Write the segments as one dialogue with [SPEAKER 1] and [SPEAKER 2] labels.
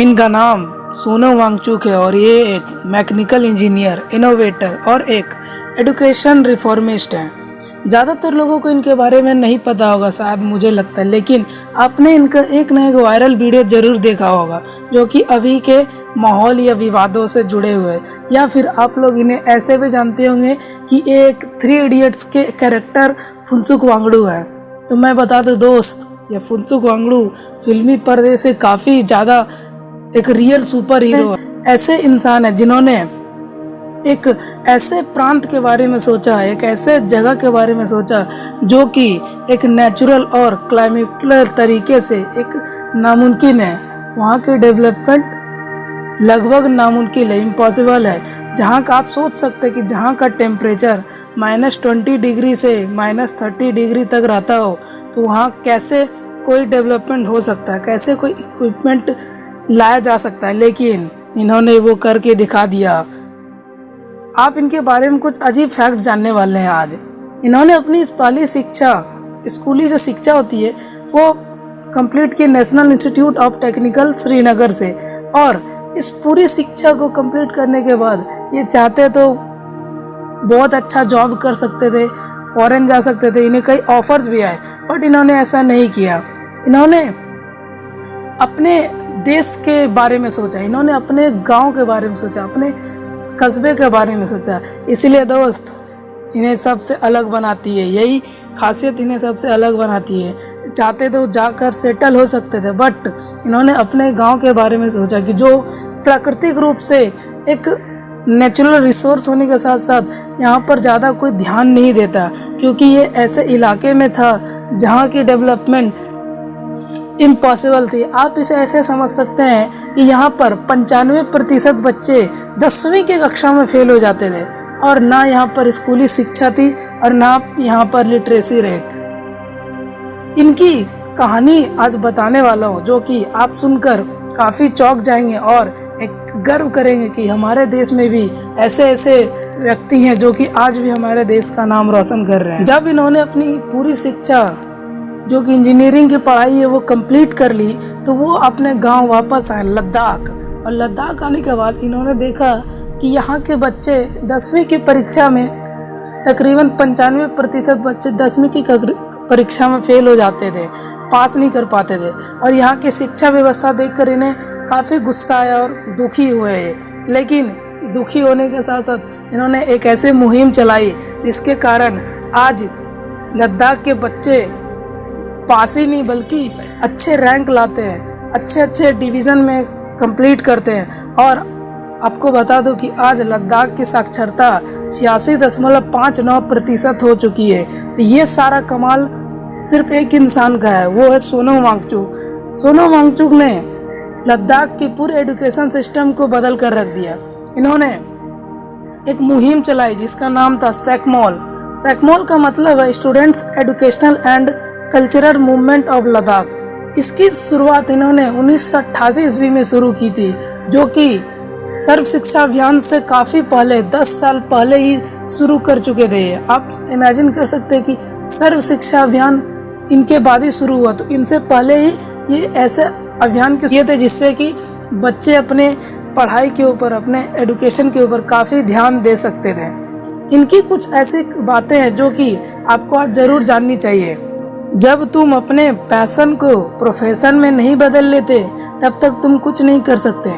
[SPEAKER 1] इनका नाम सोनम वांगचुक है और ये एक मैकेनिकल इंजीनियर, इनोवेटर और एक एजुकेशन रिफॉर्मिस्ट हैं। ज़्यादातर लोगों को इनके बारे में नहीं पता होगा शायद, मुझे लगता है, लेकिन आपने इनका एक ना एक वायरल वीडियो ज़रूर देखा होगा जो कि अभी के माहौल या विवादों से जुड़े हुए, या फिर आप लोग इन्हें ऐसे भी जानते होंगे कि एक 3 इडियट्स के कैरेक्टर फुनसुक वांगडू है। तो मैं बता दूं दोस्त, ये फुनसुक वांगडू फिल्मी पर्दे से काफ़ी ज़्यादा एक रियल सुपर हीरो है। ऐसे इंसान है जिन्होंने एक ऐसे प्रांत के बारे में सोचा है, एक ऐसे जगह के बारे में सोचा जो कि एक नेचुरल और क्लाइमेटिकल तरीके से एक नामुमकिन है। वहाँ की डेवलपमेंट लगभग नामुमकिन है, इम्पॉसिबल है। जहाँ का आप सोच सकते हैं कि जहाँ का टेम्परेचर -20 डिग्री से -30 डिग्री तक रहता हो, तो वहाँ कैसे कोई डेवलपमेंट हो सकता है, कैसे कोई इक्विपमेंट लाया जा सकता है। लेकिन इन्होंने वो करके दिखा दिया। आप इनके बारे में कुछ अजीब फैक्ट जानने वाले हैं आज। इन्होंने अपनी पहली शिक्षा, स्कूली जो शिक्षा होती है, वो कंप्लीट की national institute of technical Srinagar से, और इस पूरी शिक्षा को कंप्लीट करने के बाद ये चाहते तो बहुत अच्छा जॉब कर सकते थे, फॉरेन जा सकते थे, इन्हें कई ऑफर्स भी आए, बट इन्होंने ऐसा नहीं किया। इन्होंने अपने देश के बारे में सोचा, इन्होंने अपने गांव के बारे में सोचा, अपने कस्बे के बारे में सोचा। इसलिए दोस्त, इन्हें सबसे अलग बनाती है, यही खासियत इन्हें सबसे अलग बनाती है। चाहते तो जाकर सेटल हो सकते थे, बट इन्होंने अपने गांव के बारे में सोचा कि जो प्राकृतिक रूप से एक नेचुरल रिसोर्स होने के साथ साथ यहाँ पर ज़्यादा कोई ध्यान नहीं देता, क्योंकि ये ऐसे इलाके में था जहाँ की डेवलपमेंट इम्पॉसिबल थी। आप इसे ऐसे समझ सकते हैं कि यहाँ पर 95% बच्चे 10वीं की कक्षा में फेल हो जाते थे, और ना यहाँ पर स्कूली शिक्षा थी और ना यहाँ पर लिटरेसी रेट। इनकी कहानी आज बताने वाला हूँ जो कि आप सुनकर काफ़ी चौंक जाएंगे और एक गर्व करेंगे कि हमारे देश में भी ऐसे ऐसे व्यक्ति हैं जो कि आज भी हमारे देश का नाम रोशन कर रहे हैं। जब इन्होंने अपनी पूरी शिक्षा जो कि इंजीनियरिंग की पढ़ाई है वो कंप्लीट कर ली, तो वो अपने गांव वापस आए लद्दाख, और लद्दाख आने के बाद इन्होंने देखा कि यहाँ के बच्चे 10वीं की परीक्षा में तकरीबन 95% बच्चे 10वीं की परीक्षा में फेल हो जाते थे, पास नहीं कर पाते थे। और यहाँ की शिक्षा व्यवस्था देखकर इन्हें काफ़ी गुस्सा आया और दुखी हुए। लेकिन दुखी होने के साथ साथ इन्होंने एक ऐसी मुहिम चलाई जिसके कारण आज लद्दाख के बच्चे पास ही नहीं बल्कि अच्छे रैंक लाते हैं, अच्छे अच्छे डिवीज़न में कंप्लीट करते हैं। और आपको बता दूं कि आज लद्दाख की साक्षरता 86.59% हो चुकी है। तो ये सारा कमाल सिर्फ एक इंसान का है, वो है सोनम वांगचुक। सोनम वांगचुक ने लद्दाख की पूरे एजुकेशन सिस्टम को बदल कर रख दिया। इन्होंने एक मुहिम चलाई जिसका नाम था सेकमॉल। सेकमॉल का मतलब है students educational and cultural movement of Ladakh. इसकी शुरुआत इन्होंने 1988 ईस्वी में शुरू की थी, जो कि सर्व शिक्षा अभियान से काफ़ी पहले 10 साल पहले ही शुरू कर चुके थे। आप इमेजिन कर सकते हैं कि सर्व शिक्षा अभियान इनके बाद ही शुरू हुआ, तो इनसे पहले ही ये ऐसे अभियान किए थे जिससे कि बच्चे अपने पढ़ाई के ऊपर, अपने एजुकेशन के ऊपर काफ़ी ध्यान दे सकते थे। इनकी कुछ ऐसी बातें हैं जो कि आपको आज ज़रूर जाननी चाहिए। जब तुम अपने पैशन को प्रोफेशन में नहीं बदल लेते तब तक तुम कुछ नहीं कर सकते।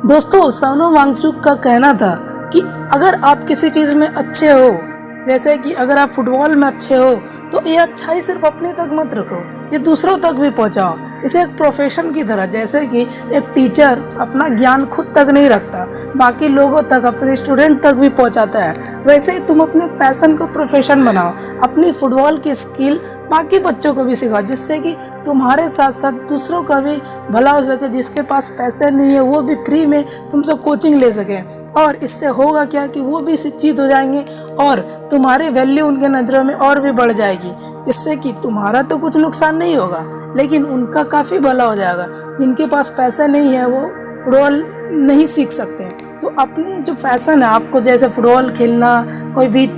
[SPEAKER 1] दोस्तों, सोनम वांगचुक का कहना था कि अगर आप किसी चीज़ में अच्छे हो, जैसे कि अगर आप फुटबॉल में अच्छे हो, तो ये अच्छाई सिर्फ अपने तक मत रखो, ये दूसरों तक भी पहुंचाओ। इसे एक प्रोफेशन की तरह, जैसे कि एक टीचर अपना ज्ञान खुद तक नहीं रखता, बाकी लोगों तक, अपने स्टूडेंट तक भी पहुंचाता है, वैसे ही तुम अपने पैशन को प्रोफेशन बनाओ। अपनी फुटबॉल की स्किल बाकी बच्चों को भी सिखाओ, जिससे कि तुम्हारे साथ साथ दूसरों का भी भला हो सके। जिसके पास पैसे नहीं है वो भी फ्री में तुमसे कोचिंग ले सके, और इससे होगा क्या कि वो भी शिक्षित हो जाएंगे और तुम्हारी वैल्यू उनके नज़रों में और भी बढ़ जाएगी, जिससे कि तुम्हारा तो कुछ नुकसान नहीं होगा लेकिन उनका काफ़ी भला हो जाएगा। जिनके पास पैसा नहीं है वो फुटबॉल नहीं सीख सकते। तो अपनी जो पैशन है, आपको जैसे फुटबॉल खेलना, कोई भी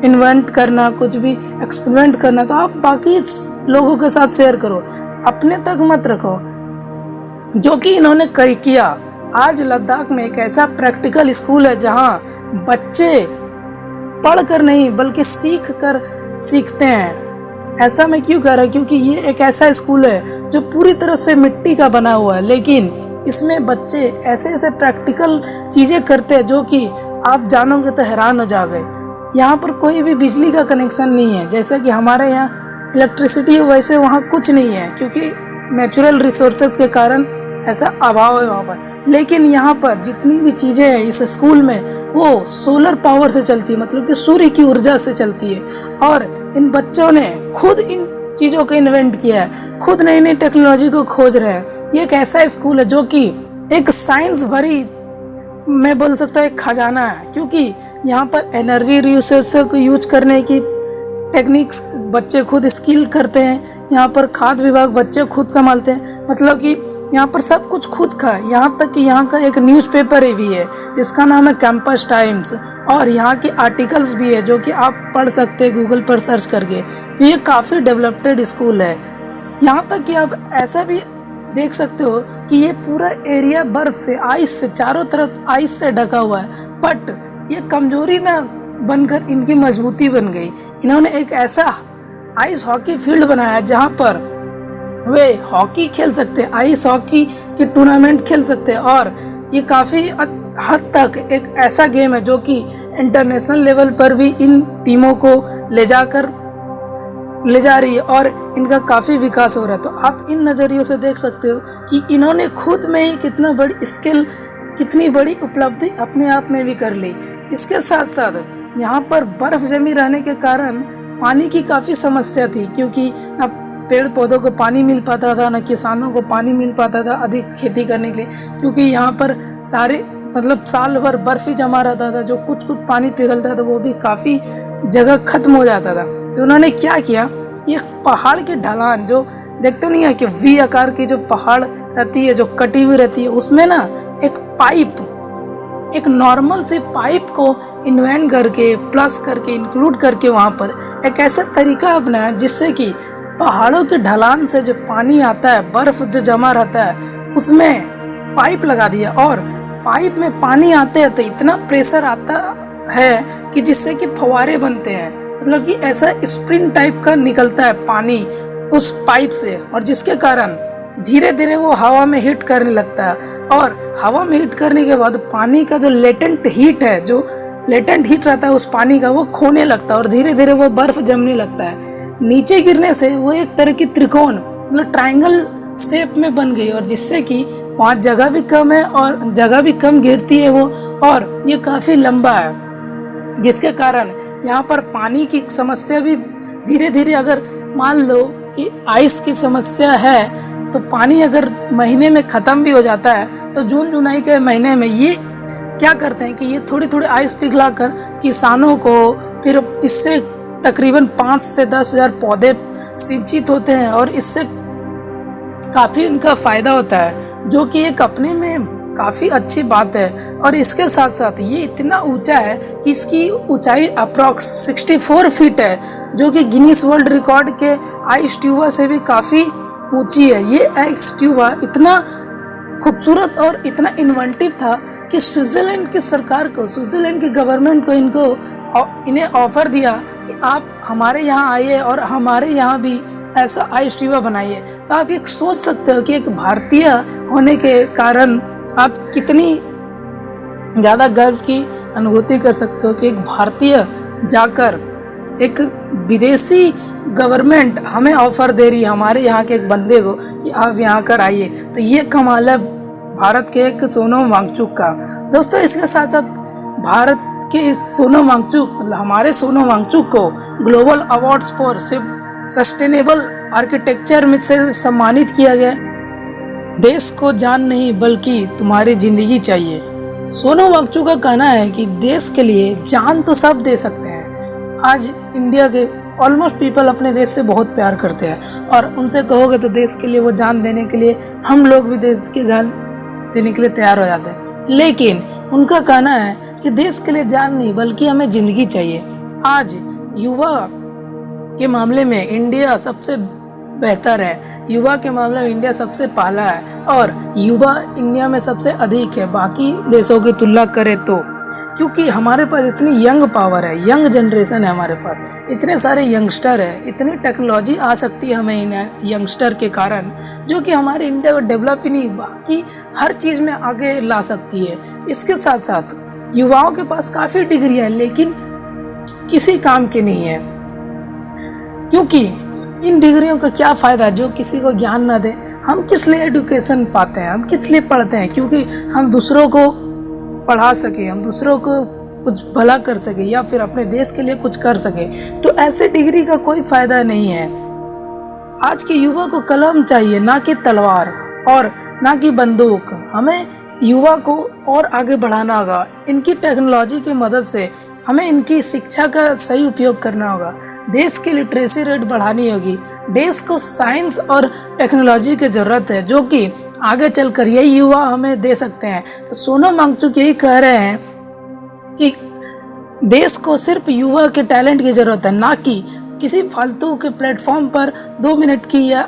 [SPEAKER 1] इन्वेंट करना, कुछ भी एक्सपेरिमेंट करना, तो आप बाकी लोगों के साथ शेयर करो, अपने तक मत रखो। जो कि इन्होंने किया। आज लद्दाख में एक ऐसा प्रैक्टिकल स्कूल है जहां बच्चे पढ़ कर नहीं बल्कि सीख कर सीखते हैं। ऐसा मैं क्यों कह रहा हूँ, क्योंकि ये एक ऐसा स्कूल है जो पूरी तरह से मिट्टी का बना हुआ है, लेकिन इसमें बच्चे ऐसे ऐसे प्रैक्टिकल चीज़ें करते हैं जो कि आप जानोगे तो हैरान हो जाओगे। यहाँ पर कोई भी बिजली का कनेक्शन नहीं है, जैसे कि हमारे यहाँ इलेक्ट्रिसिटी है वैसे वहाँ कुछ नहीं है, क्योंकि नेचुरल रिसोर्सेज के कारण ऐसा अभाव है वहाँ पर। लेकिन यहाँ पर जितनी भी चीज़ें हैं इस स्कूल में वो सोलर पावर से चलती है, मतलब कि सूर्य की ऊर्जा से चलती है। और इन बच्चों ने खुद इन चीज़ों को इन्वेंट किया है, खुद नई नई टेक्नोलॉजी को खोज रहे हैं। ये एक ऐसा स्कूल है जो कि एक साइंस भरी, मैं बोल सकता हूँ एक खजाना है, क्योंकि यहाँ पर एनर्जी रिसोर्स को यूज करने की टेक्निक्स बच्चे खुद स्किल करते हैं। यहाँ पर खाद्य विभाग बच्चे खुद संभालते हैं, मतलब कि यहाँ पर सब कुछ खुद का है। यहाँ तक कि यहाँ का एक न्यूज़पेपर भी है जिसका नाम है कैंपस टाइम्स, और यहाँ के आर्टिकल्स भी है जो कि आप पढ़ सकते हैं गूगल पर सर्च करके। तो ये काफ़ी डेवलप्ड स्कूल है। यहाँ तक कि आप ऐसा भी देख सकते हो कि ये पूरा एरिया बर्फ से, आइस से, चारों तरफ आइस से ढका हुआ है, बट ये कमजोरी ना बनकर इनकी मजबूती बन गई। इन्होंने एक ऐसा आइस हॉकी फील्ड बनाया जहाँ पर वे हॉकी खेल सकते हैं, आइस हॉकी के टूर्नामेंट खेल सकते हैं। और ये काफ़ी हद तक एक ऐसा गेम है जो कि इंटरनेशनल लेवल पर भी इन टीमों को ले जा रही है और इनका काफ़ी विकास हो रहा है। तो आप इन नज़रियों से देख सकते हो कि इन्होंने खुद में ही कितना बड़ी स्किल, कितनी बड़ी उपलब्धि अपने आप में भी कर ली। इसके साथ साथ यहाँ पर बर्फ़ जमी रहने के कारण पानी की काफ़ी समस्या थी, क्योंकि ना पेड़ पौधों को पानी मिल पाता था, ना किसानों को पानी मिल पाता था अधिक खेती करने के लिए, क्योंकि यहाँ पर सारे मतलब साल भर बर्फ ही जमा रहता था। जो कुछ कुछ पानी पिघलता था वो भी काफ़ी जगह खत्म हो जाता था। तो उन्होंने क्या किया, ये पहाड़ की ढलान जो देखते नहीं है कि वी आकार की जो पहाड़ रहती है, जो कटी हुई रहती है, उसमें ना एक पाइप, एक नॉर्मल सी पाइप को इन्वेंट करके प्लस करके इंक्लूड करके वहाँ पर एक ऐसा तरीका अपनाया जिससे कि पहाड़ों के ढलान से जो पानी आता है, बर्फ जो जमा रहता है, उसमें पाइप लगा दिया। और पाइप में पानी आते हैं तो इतना प्रेशर आता है कि जिससे कि फव्वारे बनते हैं, मतलब कि ऐसा स्प्रिंग टाइप का निकलता है पानी उस पाइप से, और जिसके कारण धीरे धीरे वो हवा में हीट करने लगता है। और हवा में हीट करने के बाद पानी का जो लेटेंट हीट है, जो लेटेंट हीट रहता है उस पानी का, वो खोने लगता है और धीरे धीरे वो बर्फ जमने लगता है। नीचे गिरने से वो एक तरह की त्रिकोण, मतलब ट्रायंगल शेप में बन गई, और जिससे कि वहाँ जगह भी कम है और जगह भी कम गिरती है वो, और ये काफ़ी लंबा है, जिसके कारण यहाँ पर पानी की समस्या भी धीरे धीरे, अगर मान लो कि आइस की समस्या है तो पानी अगर महीने में ख़त्म भी हो जाता है तो जून जुलाई के महीने में ये क्या करते हैं कि ये थोड़ी थोड़ी आइस पिघला कर किसानों को, फिर इससे तकरीबन 5 से 10 हज़ार पौधे सिंचित होते हैं और इससे काफ़ी इनका फ़ायदा होता है, जो कि एक अपने में काफ़ी अच्छी बात है। और इसके साथ साथ ये इतना ऊंचा है कि इसकी ऊंचाई अप्रॉक्स 64 फीट है, जो कि गिनीज वर्ल्ड रिकॉर्ड के आइस ट्यूबा से भी काफ़ी ऊंची है। ये आइस ट्यूबा इतना खूबसूरत और इतना इन्वेंटिव था कि स्विट्ज़रलैंड की सरकार को, स्विट्ज़रलैंड की गवर्नमेंट को इन्हें ऑफर दिया कि आप हमारे यहाँ आइए और हमारे यहाँ भी ऐसा आइस ट्यूबा बनाइए। तो आप ये सोच सकते हो कि एक भारतीय होने के कारण आप कितनी ज़्यादा गर्व की अनुभूति कर सकते हो कि एक भारतीय जाकर एक विदेशी गवर्नमेंट हमें ऑफर दे रही है हमारे यहाँ के एक बंदे को कि आप यहाँ कर आइए। तो ये कमाल है भारत के एक सोनम वांगचुक का। दोस्तों इसके साथ साथ भारत के इस सोनम वांगचुक, मतलब हमारे सोनम वांगचुक को global awards for sustainable architecture में से सम्मानित किया गया। देश को जान नहीं बल्कि तुम्हारी जिंदगी चाहिए। सोनम वांगचुक का कहना है कि देश के लिए जान तो सब दे सकते हैं। आज इंडिया के ऑलमोस्ट पीपल अपने देश से बहुत प्यार करते हैं और उनसे कहोगे तो देश के लिए वो जान देने के लिए, हम लोग भी देश की जान देने के लिए तैयार हो जाते हैं। लेकिन उनका कहना है कि देश के लिए जान नहीं बल्कि हमें ज़िंदगी चाहिए। आज युवा के मामले में इंडिया सबसे बेहतर है। युवा के मामले में इंडिया सबसे पहला है और युवा इंडिया में सबसे अधिक है बाकी देशों की तुलना करें तो, क्योंकि हमारे पास इतनी यंग पावर है, यंग जनरेशन है हमारे पास, इतने सारे यंगस्टर है, इतनी टेक्नोलॉजी आ सकती है हमें इन यंगस्टर के कारण, जो कि हमारे इंडिया को डेवलप ही नहीं बाकी हर चीज़ में आगे ला सकती है। इसके साथ साथ युवाओं के पास काफ़ी डिग्री है लेकिन किसी काम की नहीं है, क्योंकि इन डिग्रियों का क्या फ़ायदा जो किसी को ज्ञान ना दे। हम किस लिए एजुकेशन पाते हैं, हम किस लिए पढ़ते हैं, क्योंकि हम दूसरों को पढ़ा सके, हम दूसरों को कुछ भला कर सके या फिर अपने देश के लिए कुछ कर सके। तो ऐसे डिग्री का कोई फ़ायदा नहीं है। आज के युवा को कलम चाहिए, ना कि तलवार और ना कि बंदूक। हमें युवा को और आगे बढ़ाना होगा। इनकी टेक्नोलॉजी की मदद से हमें इनकी शिक्षा का सही उपयोग करना होगा। देश की लिटरेसी रेट बढ़ानी होगी। देश को साइंस और टेक्नोलॉजी की ज़रूरत है जो कि आगे चलकर यही युवा हमें दे सकते हैं। तो सोनम वांगचुक यही कह रहे हैं कि देश को सिर्फ युवा के टैलेंट की ज़रूरत है, ना कि किसी फालतू के प्लेटफॉर्म पर 2 मिनट की या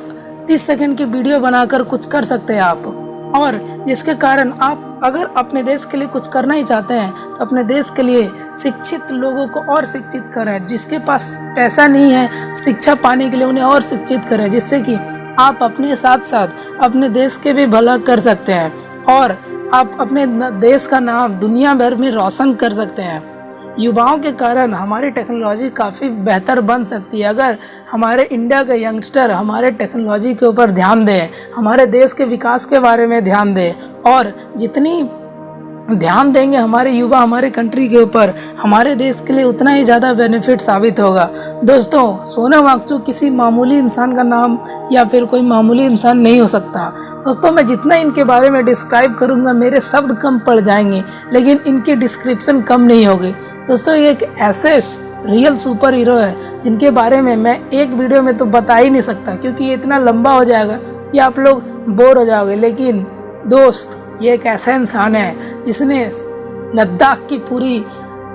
[SPEAKER 1] 30 सेकंड की वीडियो बनाकर कुछ कर सकते हैं आप। और जिसके कारण आप अगर अपने देश के लिए कुछ करना ही चाहते हैं तो अपने देश के लिए शिक्षित लोगों को और शिक्षित करें। जिसके पास पैसा नहीं है शिक्षा पाने के लिए उन्हें और शिक्षित करें, जिससे कि आप अपने साथ साथ अपने देश के भी भला कर सकते हैं और आप अपने देश का नाम दुनिया भर में रोशन कर सकते हैं। युवाओं के कारण हमारी टेक्नोलॉजी काफ़ी बेहतर बन सकती है अगर हमारे इंडिया के यंगस्टर हमारे टेक्नोलॉजी के ऊपर ध्यान दें, हमारे देश के विकास के बारे में ध्यान दें। और जितनी ध्यान देंगे हमारे युवा हमारे कंट्री के ऊपर, हमारे देश के लिए उतना ही ज़्यादा बेनिफिट साबित होगा। दोस्तों, सोनम वांगचुक किसी मामूली इंसान का नाम या फिर कोई मामूली इंसान नहीं हो सकता। दोस्तों, मैं जितना इनके बारे में डिस्क्राइब करूँगा मेरे शब्द कम पड़ जाएंगे लेकिन इनकी डिस्क्रिप्शन कम नहीं होगी। दोस्तों, ये एक ऐसे रियल सुपर हीरो है जिनके बारे में मैं एक वीडियो में तो बता ही नहीं सकता, क्योंकि ये इतना लंबा हो जाएगा कि आप लोग बोर हो जाओगे। लेकिन दोस्त, ये एक ऐसा इंसान है जिसने लद्दाख की पूरी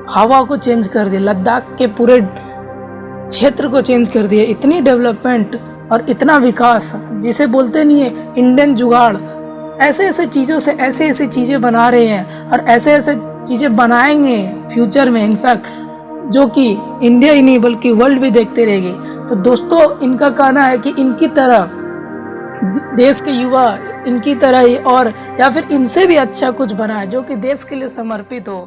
[SPEAKER 1] हवा को चेंज कर दिया, लद्दाख के पूरे क्षेत्र को चेंज कर दिया। इतनी डेवलपमेंट और इतना विकास जिसे बोलते नहीं है इंडियन जुगाड़, ऐसे ऐसे चीज़ों से ऐसे ऐसे चीज़ें बना रहे हैं और ऐसे ऐसे चीज़ें बनाएंगे फ्यूचर में, इनफैक्ट जो कि इंडिया ही नहीं बल्कि वर्ल्ड भी देखते रहेगी। तो दोस्तों, इनका कहना है कि इनकी तरह देश के युवा इनकी तरह ही और या फिर इनसे भी अच्छा कुछ बनाए जो कि देश के लिए समर्पित हो।